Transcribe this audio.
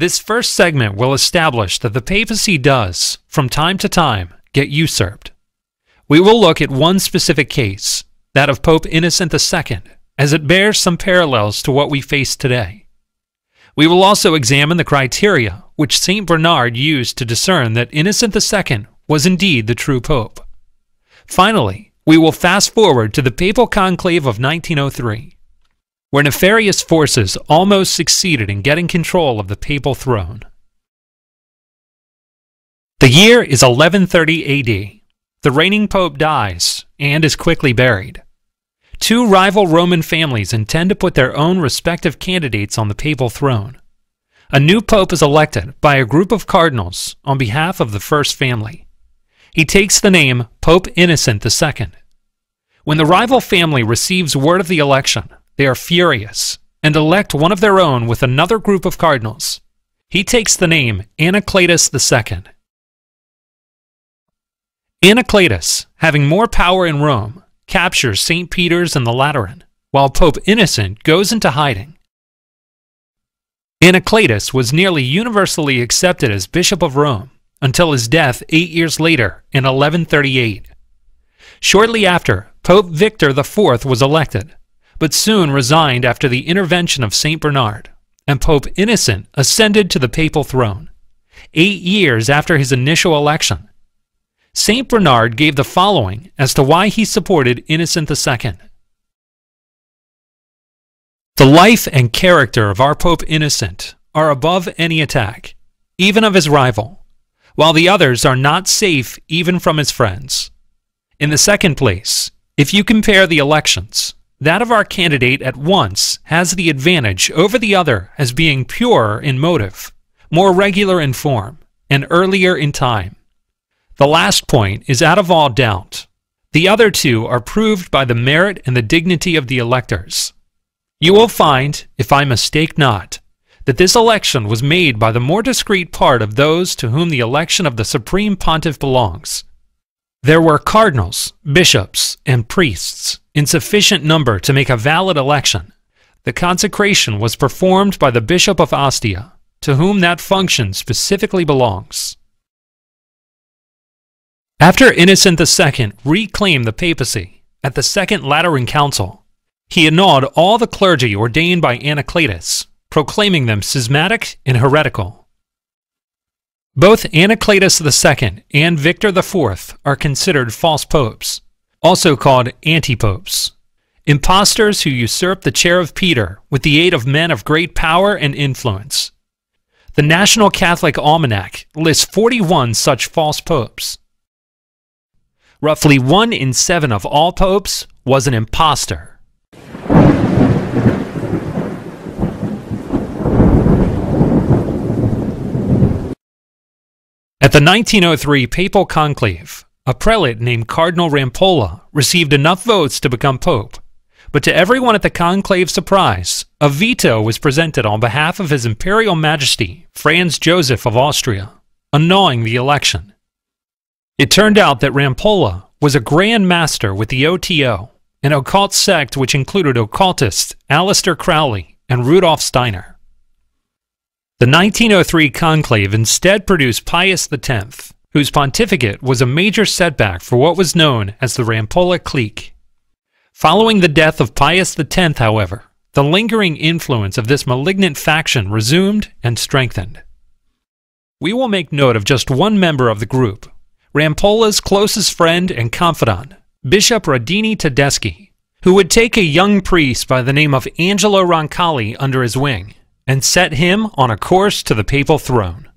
This first segment will establish that the papacy does, from time to time, get usurped. We will look at one specific case, that of Pope Innocent II, as it bears some parallels to what we face today. We will also examine the criteria which St. Bernard used to discern that Innocent II was indeed the true pope. Finally, we will fast forward to the papal conclave of 1903, where nefarious forces almost succeeded in getting control of the papal throne. The year is 1130 AD. The reigning pope dies and is quickly buried. Two rival Roman families intend to put their own respective candidates on the papal throne. A new pope is elected by a group of cardinals on behalf of the first family. He takes the name Pope Innocent II. When the rival family receives word of the election, they are furious and elect one of their own with another group of cardinals. He takes the name Anacletus II. Anacletus, having more power in Rome, captures St. Peter's and the Lateran, while Pope Innocent goes into hiding. Anacletus was nearly universally accepted as Bishop of Rome until his death 8 years later in 1138. Shortly after, Pope Victor IV was elected, but soon resigned after the intervention of St. Bernard, and Pope Innocent ascended to the papal throne, 8 years after his initial election. St. Bernard gave the following as to why he supported Innocent II. The life and character of our Pope Innocent are above any attack, even of his rival, while the others are not safe even from his friends. In the second place, if you compare the elections, that of our candidate at once has the advantage over the other as being purer in motive, more regular in form, and earlier in time. The last point is out of all doubt. The other two are proved by the merit and the dignity of the electors. You will find, if I mistake not, that this election was made by the more discreet part of those to whom the election of the Supreme Pontiff belongs. There were cardinals, bishops, and priests in sufficient number to make a valid election. The consecration was performed by the Bishop of Ostia, to whom that function specifically belongs. After Innocent II reclaimed the papacy at the Second Lateran Council, he annulled all the clergy ordained by Anacletus, proclaiming them schismatic and heretical. Both Anacletus II and Victor IV are considered false popes, also called antipopes, impostors who usurped the chair of Peter with the aid of men of great power and influence. The National Catholic Almanac lists 41 such false popes. Roughly 1 in 7 of all popes was an impostor. At the 1903 papal conclave, a prelate named Cardinal Rampolla received enough votes to become pope, but to everyone at the conclave's surprise, a veto was presented on behalf of His Imperial Majesty Franz Joseph of Austria, annulling the election. It turned out that Rampolla was a Grand Master with the OTO, an occult sect which included occultists Aleister Crowley and Rudolf Steiner. The 1903 conclave instead produced Pius X, whose pontificate was a major setback for what was known as the Rampolla clique. Following the death of Pius X, however, the lingering influence of this malignant faction resumed and strengthened. We will make note of just one member of the group, Rampolla's closest friend and confidant, Bishop Radini Tedeschi, who would take a young priest by the name of Angelo Roncalli under his wing and set him on a course to the papal throne.